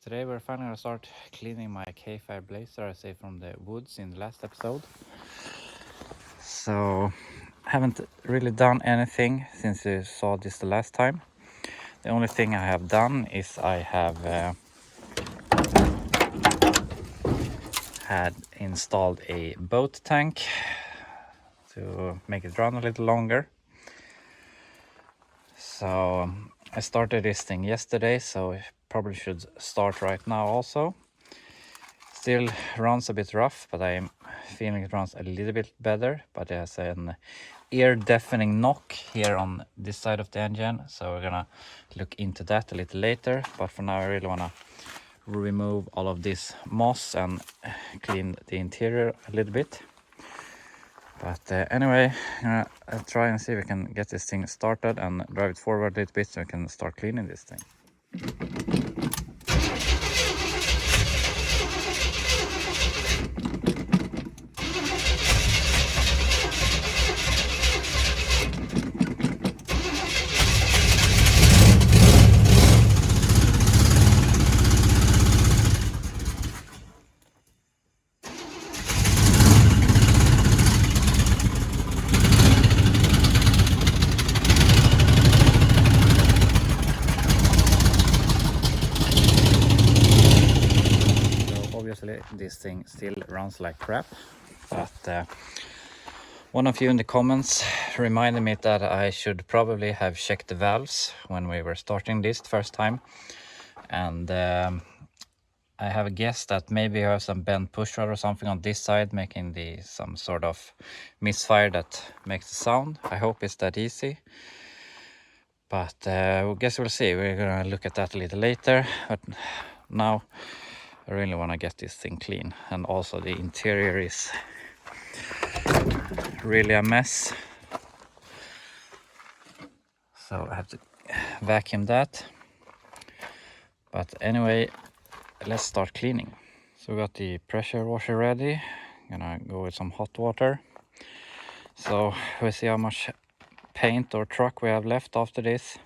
Today we're finally gonna start cleaning my K5 blazer I saved from the woods in the last episode. So haven't really done anything since you saw this the last time. The only thing I have done is I have had installed a boat tank to make it run a little longer. So I started this thing yesterday, so I probably should start right now also. Still runs a bit rough, but I'm feeling it runs a little bit better. But it has an ear deafening knock here on this side of the engine, so we're gonna look into that a little later. But for now I really wanna remove all of this moss and clean the interior a little bit. But anyway, I'm gonna try and see if we can get this thing started and drive it forward a little bit so we can start cleaning this thing. Obviously this thing still runs like crap, but one of you in the comments reminded me that I should probably have checked the valves when we were starting this the first time, and I have a guess that maybe I have some bent push rod or something on this side making some sort of misfire that makes the sound. I hope it's that easy, but I guess we'll see. We're gonna look at that a little later, but now I really want to get this thing clean. And also the interior is really a mess, so I have to vacuum that. But anyway, let's start cleaning. So we got the pressure washer ready. Gonna go with some hot water, so we'll see how much paint or truck we have left after this.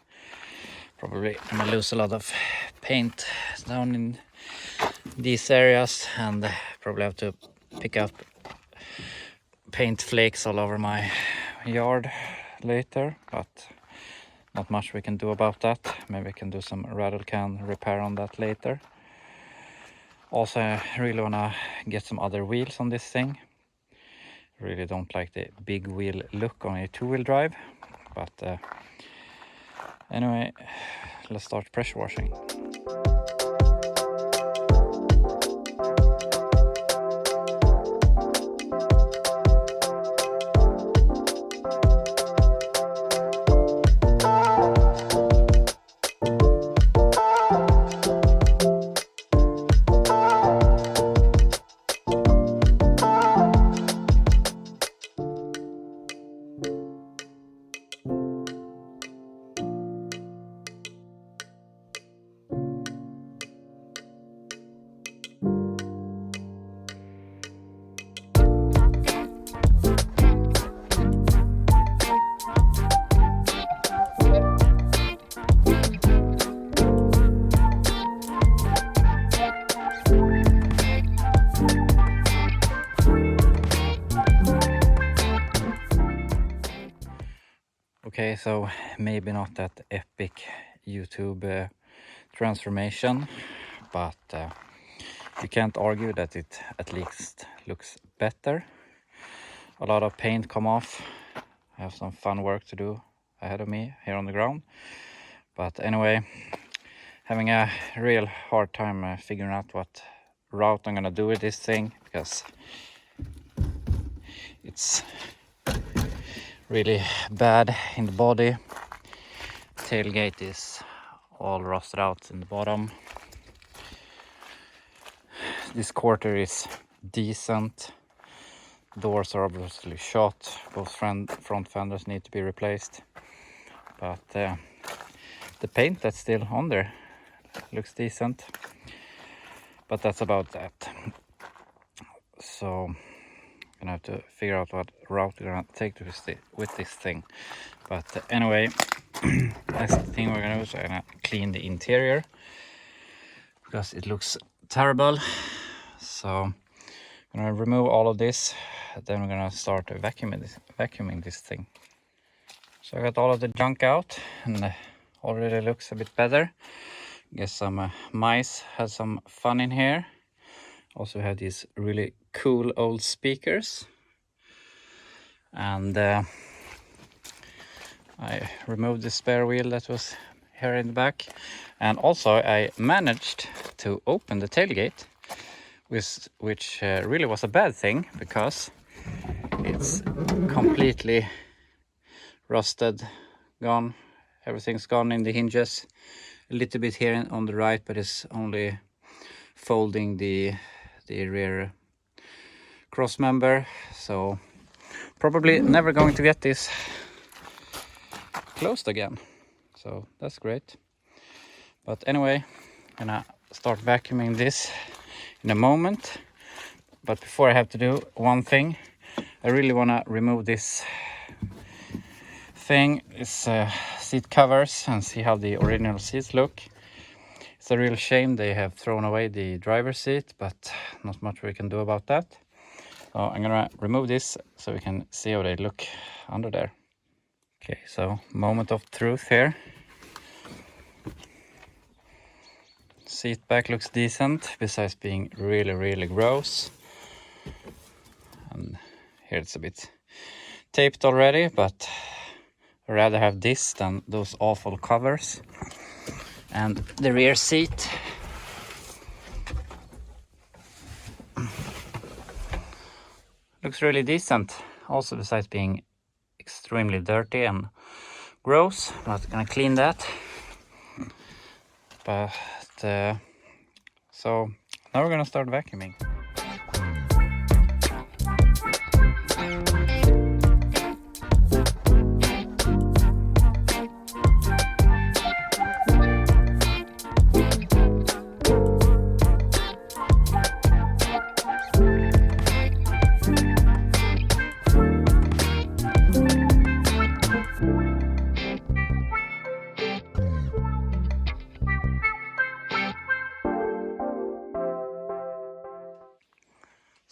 Probably gonna lose a lot of paint down in these areas, and probably have to pick up paint flakes all over my yard later, but not much we can do about that. Maybe we can do some rattle can repair on that later. Also, I really wanna get some other wheels on this thing. Really don't like the big wheel look on a two-wheel drive, but anyway, let's start pressure washing. Okay, so maybe not that epic YouTube transformation, but you can't argue that it at least looks better. A lot of paint come off. I have some fun work to do ahead of me here on the ground. But anyway, having a real hard time figuring out what route I'm gonna do with this thing, because it's really bad in the body. Tailgate is all rusted out in the bottom. This quarter is decent. Doors are obviously shot. Both front fenders need to be replaced. But the paint that's still on there looks decent. But that's about that. So I'm gonna have to figure out what route we're gonna take with this thing. But anyway, that's the thing we're gonna do. So I'm gonna clean the interior. because it looks terrible. So I'm gonna remove all of this, then we're gonna start vacuuming this thing. So I got all of the junk out and already looks a bit better. Guess some mice had some fun in here. Also have these really cool old speakers. And I removed the spare wheel that was here in the back. And also I managed to open the tailgate, which really was a bad thing because it's completely rusted, gone. Everything's gone in the hinges. A little bit here on the right, but it's only folding the rear cross member. So probably never going to get this closed again. So that's great. But anyway, I'm gonna start vacuuming this in a moment. But before, I have to do one thing. I really want to remove this thing, this seat covers, and see how the original seats look. It's a real shame they have thrown away the driver's seat, but not much we can do about that. So I'm gonna remove this so we can see how they look under there. Okay, so moment of truth here. Seat back looks decent, besides being really gross. And here it's a bit taped already, but I'd rather have this than those awful covers. And the rear seat, looks really decent, also besides being extremely dirty and gross. I'm not gonna clean that. But so now we're gonna start vacuuming.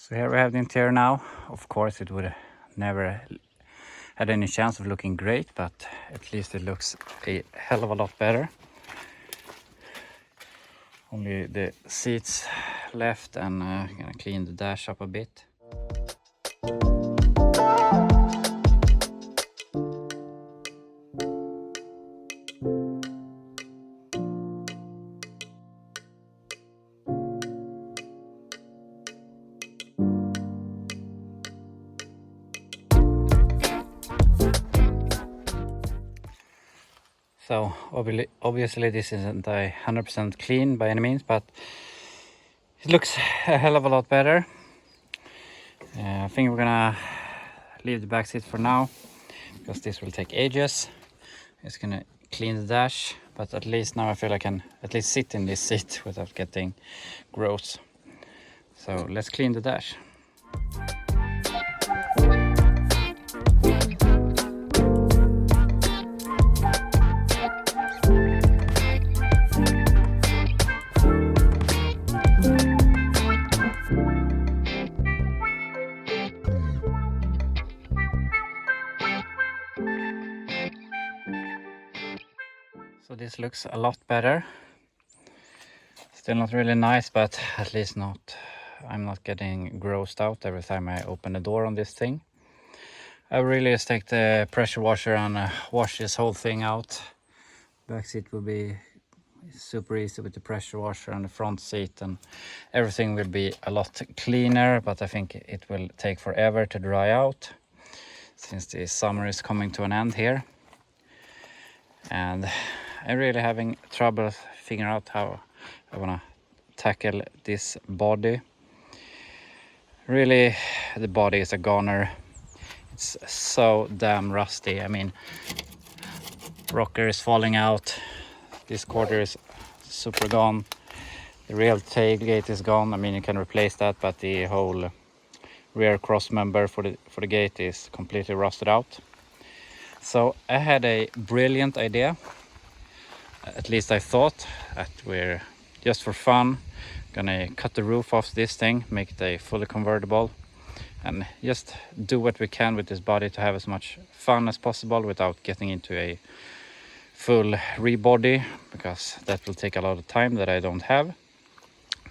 So here we have the interior now. Of course it would never had any chance of looking great, but at least it looks a hell of a lot better. Only the seats left, and I'm gonna clean the dash up a bit. So obviously this isn't 100% clean by any means, but it looks a hell of a lot better. I think we're gonna leave the back seat for now, because this will take ages. It's gonna clean the dash, but at least now I feel I can at least sit in this seat without getting gross. So let's clean the dash. So this looks a lot better. Still not really nice, but at least I'm not getting grossed out every time I open the door on this thing. I really just take the pressure washer and wash this whole thing out. Back seat will be super easy with the pressure washer, and the front seat and everything will be a lot cleaner, but I think it will take forever to dry out since the summer is coming to an end here. And I'm really having trouble figuring out how I want to tackle this body. Really, the body is a goner. It's so damn rusty. I mean, rocker is falling out. This quarter is super gone. The real tailgate is gone. I mean, you can replace that, but the whole rear cross member for the gate is completely rusted out. So I had a brilliant idea. At least I thought, that we're just for fun, gonna cut the roof off this thing, make it a fully convertible, and just do what we can with this body to have as much fun as possible without getting into a full rebody, because that will take a lot of time that I don't have.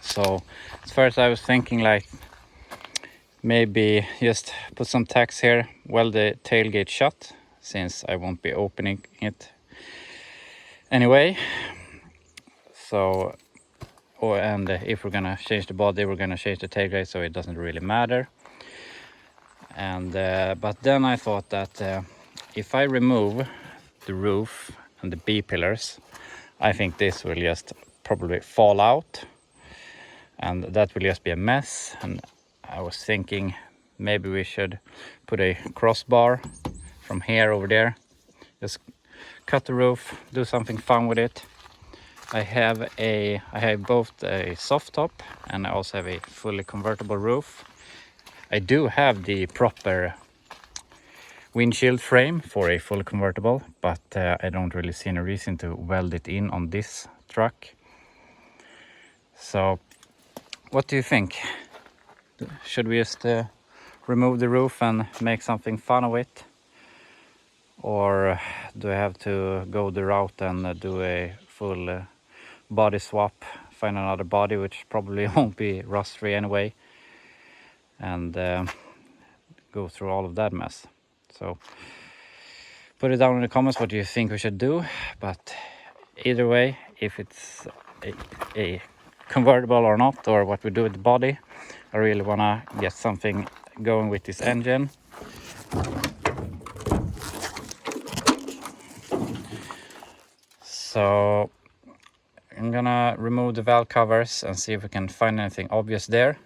So at first I was thinking like maybe just put some tacks here, weld the tailgate shut, since I won't be opening it anyway. So and if we're gonna change the body, we're gonna change the tailgate, so it doesn't really matter. And but then I thought that if I remove the roof and the B pillars, I think this will just probably fall out, and that will just be a mess. And I was thinking maybe we should put a crossbar from here over there, just cut the roof, do something fun with it. I have both a soft top and I also have a fully convertible roof. I do have the proper windshield frame for a full convertible, but I don't really see any reason to weld it in on this truck. So what do you think? Should we just remove the roof and make something fun of it? Or do I have to go the route and do a full body swap, find another body which probably won't be rust free anyway, and go through all of that mess? So put it down in the comments what you think we should do. But either way, if it's a convertible or not, or what we do with the body, I really want to get something going with this engine. So I'm gonna remove the valve covers and see if we can find anything obvious there.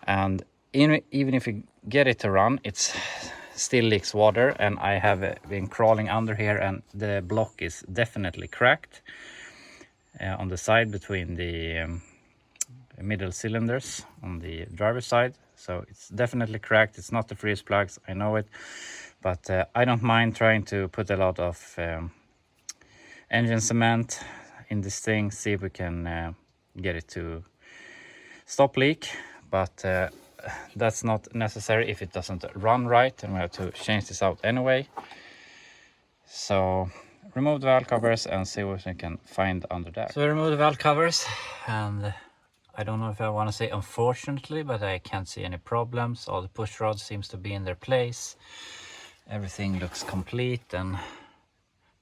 And even if we get it to run, it's still leaks water, and I have been crawling under here, and the block is definitely cracked on the side between the middle cylinders on the driver's side. So it's definitely cracked. It's not the freeze plugs, I know it, but I don't mind trying to put a lot of engine cement in this thing, see if we can get it to stop leak. But that's not necessary if it doesn't run right, and we have to change this out anyway. So remove the valve covers and see what we can find under there. So remove the valve covers, and I don't know if I want to say unfortunately, but I can't see any problems. All the push rods seems to be in their place. Everything looks complete and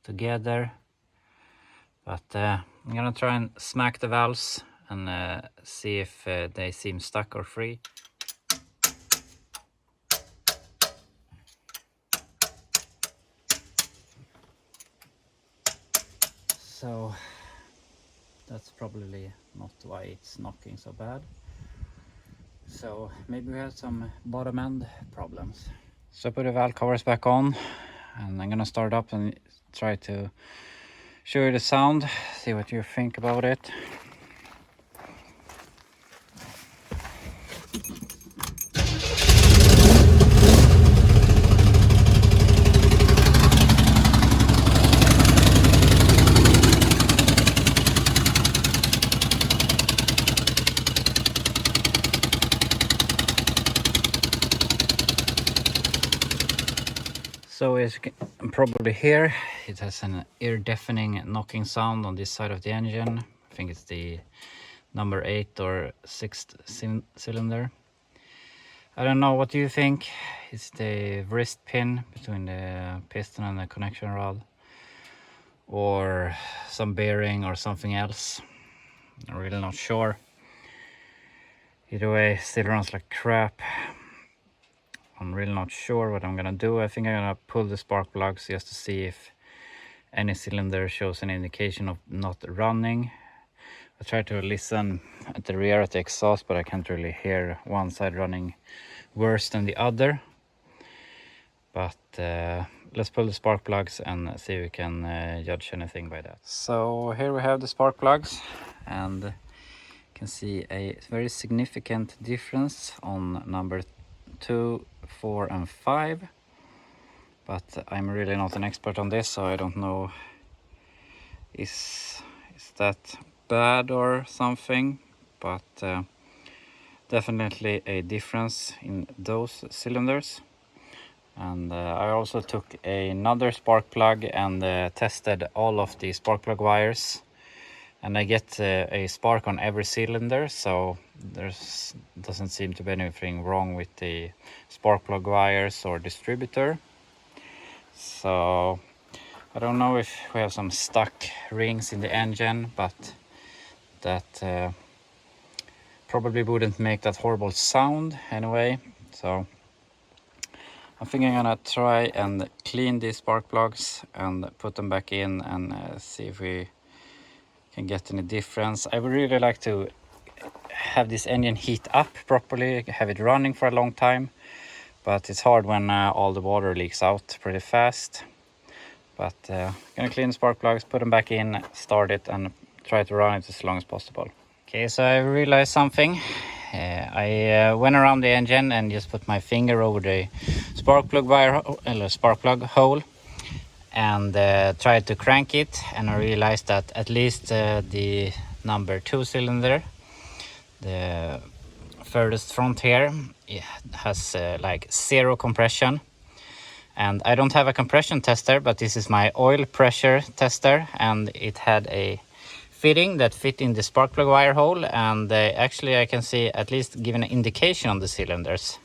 together. But I'm gonna try and smack the valves and see if they seem stuck or free. So that's probably not why it's knocking so bad. So maybe we have some bottom end problems. So I put the valve covers back on, and I'm gonna start up and try to show you the sound, see what you think about it. So as you can probably hear, it has an ear-deafening knocking sound on this side of the engine. I think it's the number 8 or 6th cylinder. I don't know, what do you think? It's the wrist pin between the piston and the connection rod, or some bearing or something else? I'm really not sure. Either way, still runs like crap. I'm really not sure what I'm gonna do. I think I'm gonna pull the spark plugs just to see if any cylinder shows an indication of not running. I tried to listen at the rear at the exhaust, but I can't really hear one side running worse than the other. But let's pull the spark plugs and see if we can judge anything by that. So here we have the spark plugs, and you can see a very significant difference on number 2, 4 and 5, but I'm really not an expert on this, so I don't know is that bad or something, but definitely a difference in those cylinders. And I also took another spark plug and tested all of the spark plug wires, and I get a spark on every cylinder, so doesn't seem to be anything wrong with the spark plug wires or distributor. So I don't know if we have some stuck rings in the engine, but that probably wouldn't make that horrible sound anyway. So I think I'm gonna try and clean these spark plugs and put them back in and see if we can get any difference. I would really like to have this engine heat up properly, have it running for a long time, but it's hard when all the water leaks out pretty fast. But gonna clean the spark plugs, put them back in, start it, and try to run it as long as possible. Okay, so I realized something. I went around the engine and just put my finger over the spark plug wire, spark plug hole, and tried to crank it, and I realized that at least the number 2 cylinder, the furthest front here, it has like 0 compression. And I don't have a compression tester, but this is my oil pressure tester, and it had a fitting that fit in the spark plug wire hole, and actually I can see at least give an indication on the cylinders.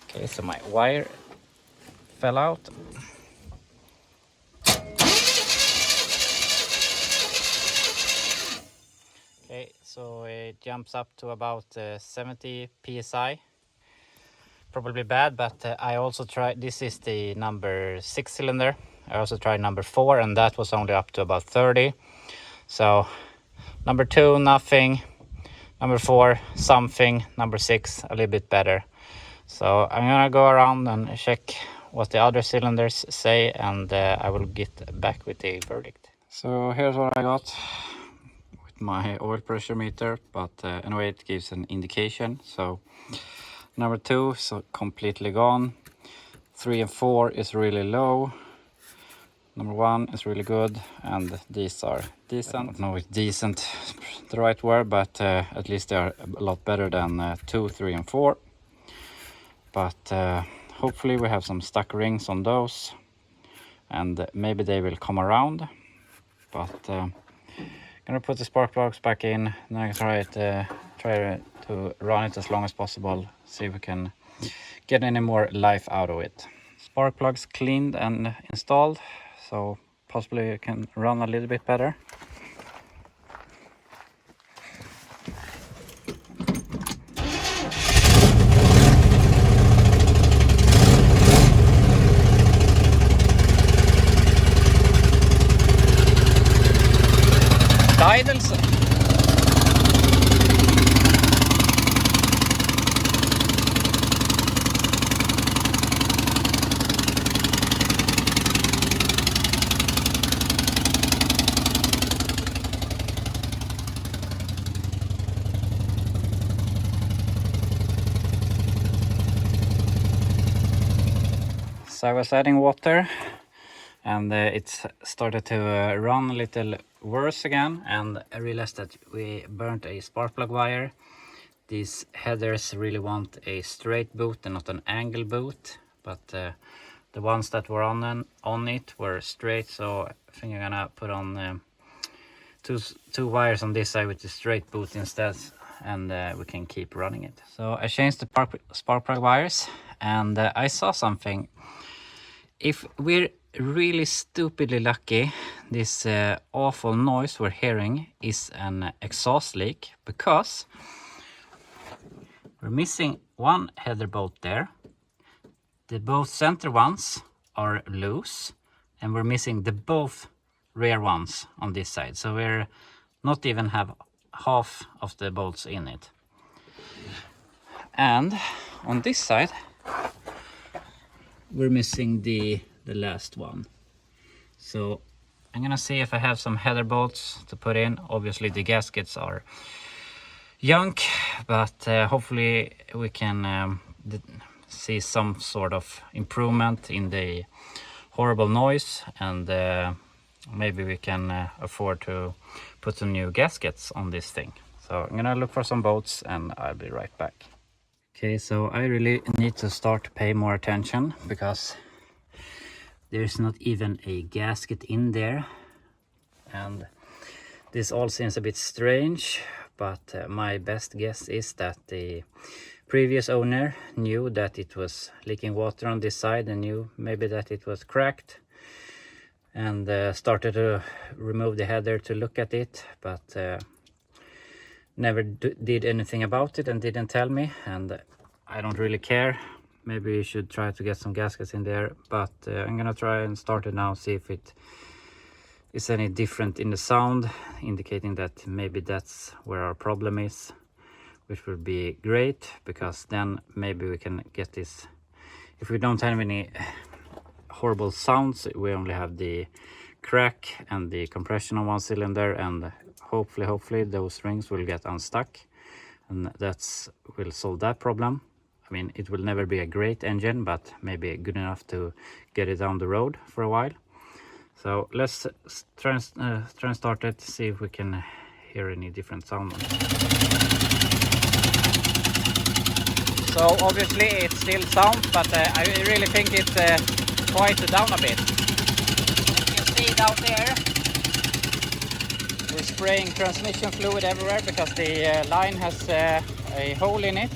Okay, so my wire fell out. Okay, so it jumps up to about 70 psi. Probably bad, but I also tried, this is the number 6 cylinder. I also tried number 4, and that was only up to about 30. So number 2, nothing. Number 4, something. Number 6, a little bit better. So I'm gonna go around and check what the other cylinders say, and I will get back with the verdict. So here's what I got with my oil pressure meter, but anyway, it gives an indication. So number 2 is completely gone. 3 and 4 is really low. Number 1 is really good, and these are decent. I don't know if decent is the right word, but at least they are a lot better than 2, 3 and 4. But hopefully we have some stuck rings on those, and maybe they will come around. But gonna put the spark plugs back in, and I try to run it as long as possible, see if we can get any more life out of it. Spark plugs cleaned and installed, so possibly it can run a little bit better. Idles. So I was adding water, and it started to run a little worse again, and I realized that we burnt a spark plug wire. These headers really want a straight boot and not an angle boot, but the ones that were on it were straight, so I think I'm gonna put on two wires on this side with the straight boot instead, and we can keep running it. So I changed the spark plug wires, and I saw something. If we're really stupidly lucky, this awful noise we're hearing is an exhaust leak, because we're missing one header bolt there. The both center ones are loose, and we're missing the both rear ones on this side. So we're not even have half of the bolts in it. And on this side, we're missing the last one. So I'm gonna see if I have some header bolts to put in. Obviously the gaskets are junk, but hopefully we can see some sort of improvement in the horrible noise, and maybe we can afford to put some new gaskets on this thing. So I'm gonna look for some bolts and I'll be right back. Okay, so I really need to start to pay more attention because there's not even a gasket in there, and this all seems a bit strange, but my best guess is that the previous owner knew that it was leaking water on this side and knew maybe that it was cracked, and started to remove the header to look at it, but never did anything about it and didn't tell me, and I don't really care. Maybe you should try to get some gaskets in there, but I'm gonna try and start it now, see if it is any different in the sound, indicating that maybe that's where our problem is, which would be great, because then maybe we can get this. If we don't have any horrible sounds, we only have the crack and the compression on one cylinder, and hopefully those rings will get unstuck, and that's will solve that problem. I mean, it will never be a great engine, but maybe good enough to get it down the road for a while. So let's try and start it, see if we can hear any different sound. So obviously it still sounds, but I really think it's quieted down a bit. You can see it out there. We're spraying transmission fluid everywhere because the line has a hole in it.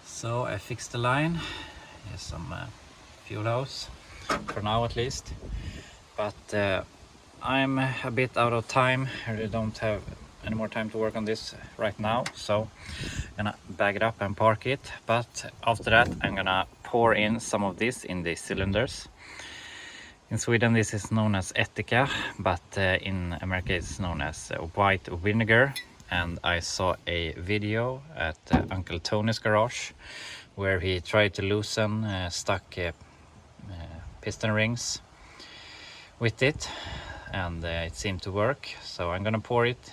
So I fixed the line. Here's some fuel hose, for now at least. But I'm a bit out of time. I really don't have any more time to work on this right now. So I'm gonna bag it up and park it. But after that, I'm gonna pour in some of this in the cylinders. In Sweden, this is known as etika, but in America, it's known as white vinegar. And I saw a video at Uncle Tony's garage where he tried to loosen stuck piston rings with it, and it seemed to work. So I'm gonna pour it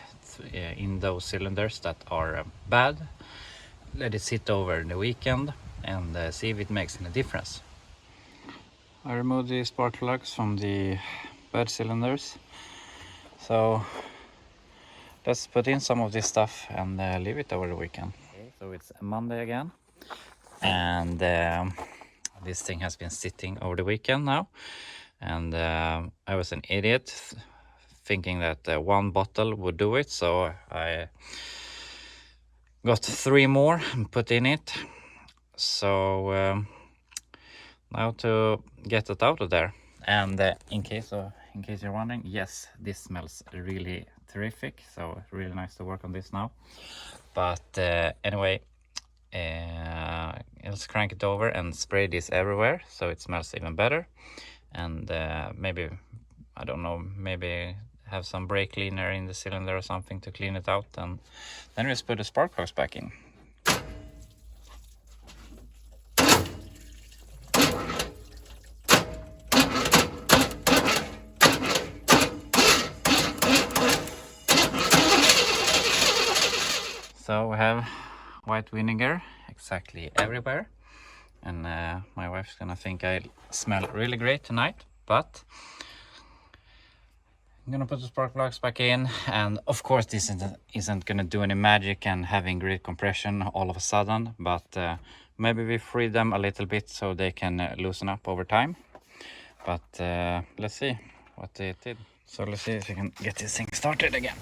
in those cylinders that are bad, let it sit over the weekend, and see if it makes any difference. I removed the spark plugs from the bad cylinders, so let's put in some of this stuff and leave it over the weekend. Okay, so it's Monday again, and this thing has been sitting over the weekend now, and I was an idiot thinking that one bottle would do it, so I got 3 more and put in it. So now to get it out of there, and in case you're wondering, yes, this smells really terrific, so really nice to work on this now. But anyway, let's crank it over and spray this everywhere so it smells even better, and maybe, I don't know, maybe have some brake cleaner in the cylinder or something to clean it out, and then we just put the spark plugs back in. So we have white vinegar exactly everywhere, and my wife's gonna think I smell really great tonight, but I'm gonna put the spark plugs back in, and of course this isn't gonna do any magic and having great compression all of a sudden, but maybe we free them a little bit so they can loosen up over time. But let's see what they did. So let's see if we can get this thing started again.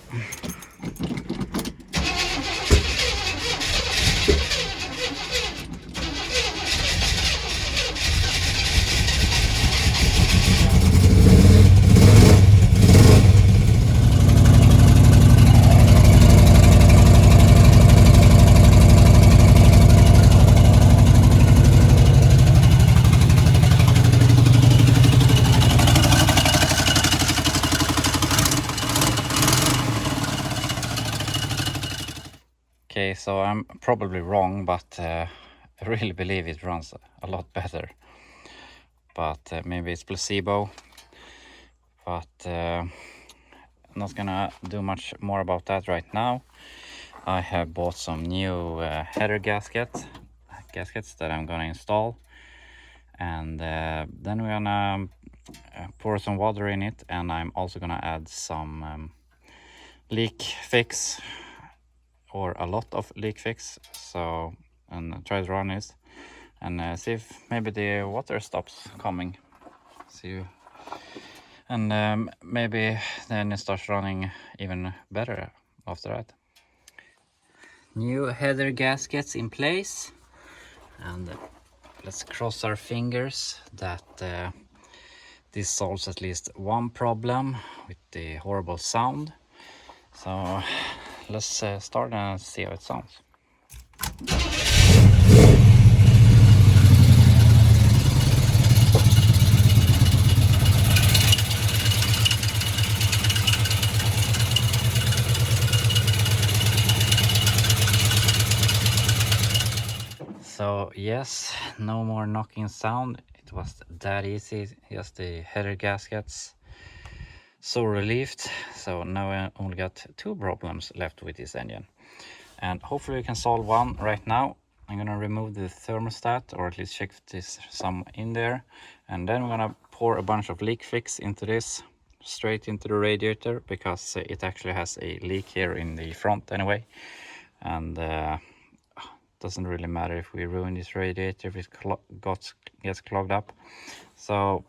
Okay, so I'm probably wrong, but I really believe it runs a lot better. But maybe it's placebo. But I'm not gonna do much more about that right now. I have bought some new header gaskets that I'm gonna install, and then we're gonna pour some water in it, and I'm also gonna add some leak fix, or a lot of leak fix, so, and try to run it and see if maybe the water stops coming. See, and maybe then it starts running even better after that. New header gaskets in place, and let's cross our fingers that this solves at least one problem with the horrible sound. So let's start and see how it sounds. So yes, no more knocking sound. It was that easy, just the header gaskets. So relieved. So now I only got two problems left with this engine, and hopefully we can solve one right now. I'm gonna remove the thermostat, or at least check if there's some in there, and then we're gonna pour a bunch of leak fix into this, straight into the radiator, because it actually has a leak here in the front anyway, and doesn't really matter if we ruin this radiator if it gets clogged up. So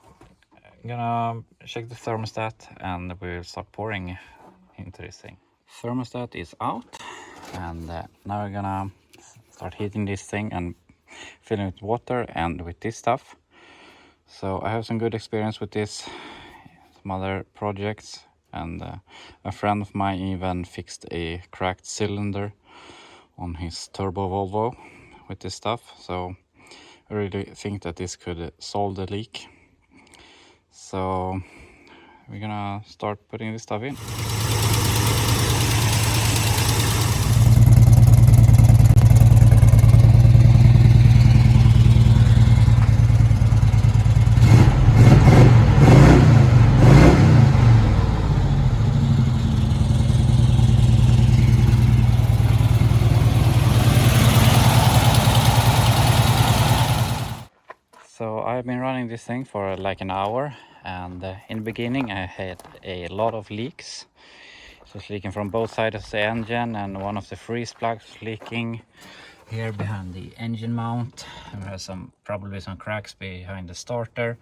I'm gonna check the thermostat and we'll start pouring into this thing. Thermostat is out, and now we're gonna start heating this thing and filling it with water and with this stuff. So I have some good experience with this, some other projects, and a friend of mine even fixed a cracked cylinder on his turbo Volvo with this stuff. So I really think that this could solve the leak. So we're gonna start putting this stuff in. So I've been running this thing for like an hour, and in the beginning I had a lot of leaks. It was leaking from both sides of the engine, and one of the freeze plugs was leaking here behind the engine mount. And we have probably some cracks behind the starter,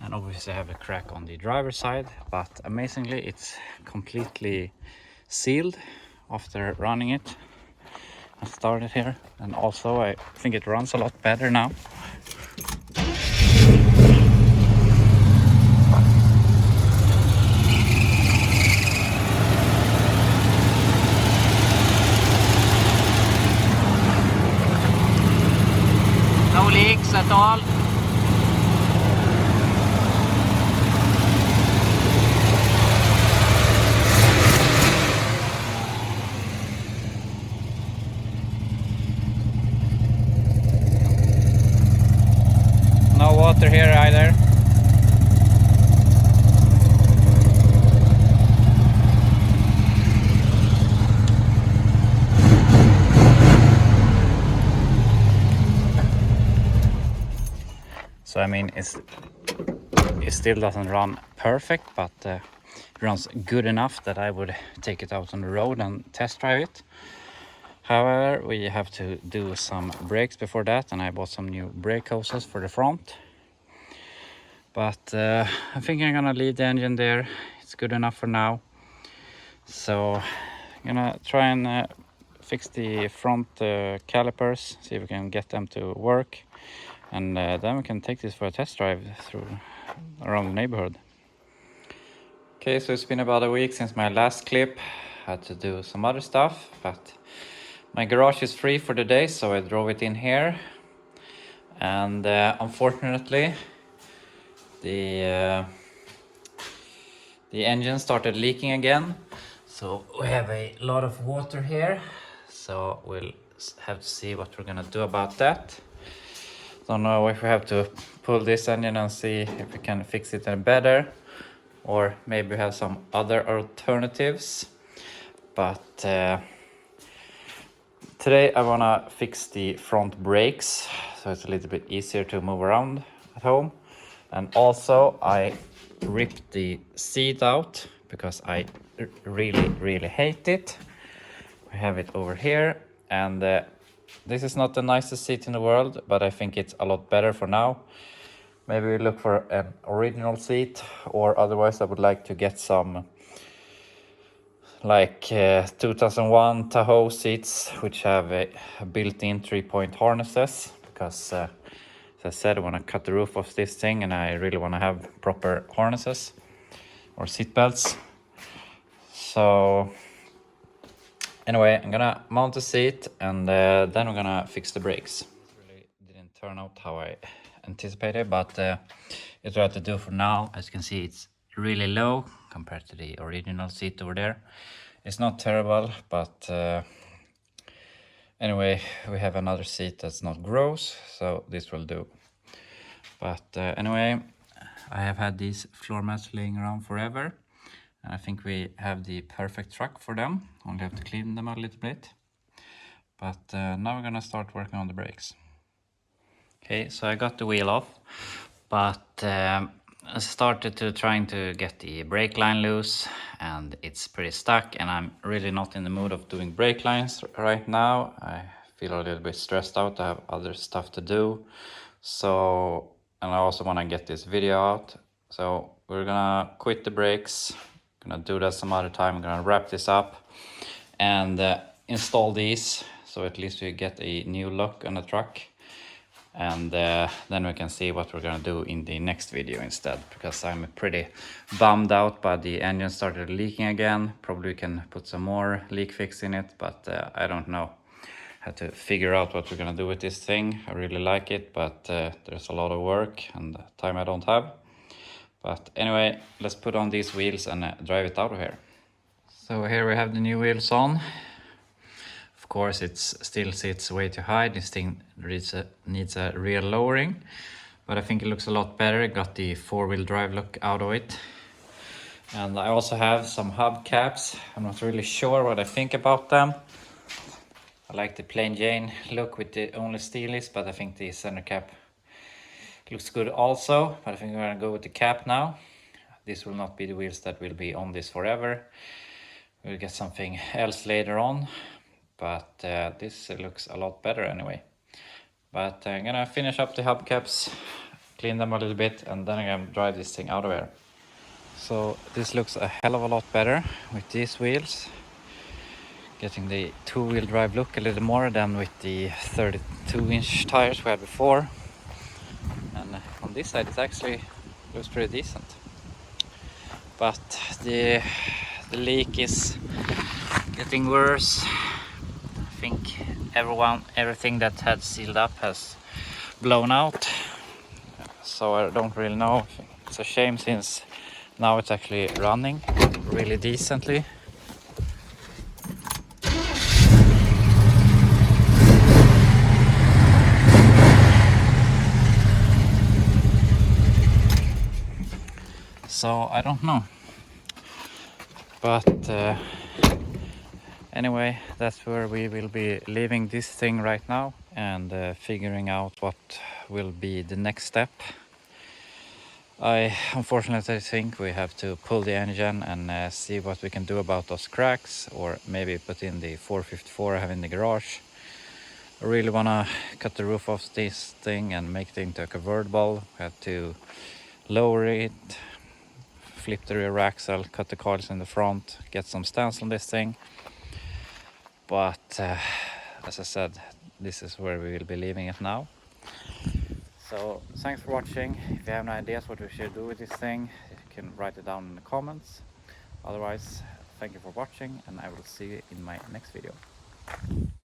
and obviously I have a crack on the driver's side, but amazingly it's completely sealed after running it. I started here, and also I think it runs a lot better now. No leaks at all. No water here either. So I mean, it still doesn't run perfect, but it runs good enough that I would take it out on the road and test drive it. However, we have to do some brakes before that, and I bought some new brake hoses for the front. But I think I'm gonna leave the engine there. It's good enough for now. So I'm gonna try and fix the front calipers, see if we can get them to work, and then we can take this for a test drive around the neighborhood. Okay, so it's been about a week since my last clip. I had to do some other stuff, but my garage is free for the day, so I drove it in here. And unfortunately, the engine started leaking again. So we have a lot of water here. So we'll have to see what we're gonna do about that. Don't know if we have to pull this engine and see if we can fix it better, or maybe have some other alternatives. But today I wanna fix the front brakes, so it's a little bit easier to move around at home. And also I rip the seat out because I really hate it. We have it over here, and this is not the nicest seat in the world, but I think it's a lot better for now. Maybe we look for an original seat, or otherwise I would like to get some like 2001 Tahoe seats which have a built-in 3-point harnesses, because as I said, I want to cut the roof of this thing and I really want to have proper harnesses or seat belts. So anyway, I'm gonna mount the seat and then we're gonna fix the brakes. It really didn't turn out how I anticipated, but it's what I have to do for now. As you can see, it's really low compared to the original seat over there. It's not terrible, but anyway, we have another seat that's not gross, so this will do. But anyway, I have had these floor mats laying around forever, and I think we have the perfect truck for them. Only have to clean them a little bit. But now we're gonna start working on the brakes. Okay, so I got the wheel off, but I started trying to get the brake line loose, and it's pretty stuck, and I'm really not in the mood of doing brake lines right now. I feel a little bit stressed out. I have other stuff to do. So, and I also want to get this video out. So we're gonna quit the brakes, gonna do that some other time. I'm gonna wrap this up and install these, so at least we get a new look on the truck. And then we can see what we're gonna do in the next video instead, because I'm pretty bummed out by the engine started leaking again. Probably we can put some more leak fix in it, but I don't know. Have to figure out what we're gonna do with this thing. I really like it, but there's a lot of work and time I don't have. But anyway, let's put on these wheels and drive it out of here. So here we have the new wheels on. Of course, it still sits way too high. This thing needs a real lowering, but I think it looks a lot better. Got the 4-wheel drive look out of it. And I also have some hubcaps. I'm not really sure what I think about them. I like the plain Jane look with the only steelies, but I think the center cap looks good also. But I think we're gonna go with the cap now. This will not be the wheels that will be on this forever. We'll get something else later on. But this looks a lot better anyway. But I'm gonna finish up the hubcaps, clean them a little bit, and then I'm gonna drive this thing out of here. So this looks a hell of a lot better with these wheels. Getting the 2-wheel drive look a little more than with the 32-inch tires we had before. And on this side it actually looks pretty decent. But the leak is getting worse. I think everything that had sealed up has blown out, so I don't really know. It's a shame, since now it's actually running really decently. So I don't know, but anyway, that's where we will be leaving this thing right now, and figuring out what will be the next step. I unfortunately think we have to pull the engine and see what we can do about those cracks, or maybe put in the 454 I have in the garage. I really want to cut the roof off this thing and make it into a convertible. We have to lower it, flip the rear axle, cut the coils in the front, get some stance on this thing. But as I said, this is where we will be leaving it now. So thanks for watching. If you have any ideas what we should do with this thing, you can write it down in the comments. Otherwise, thank you for watching, and I will see you in my next video.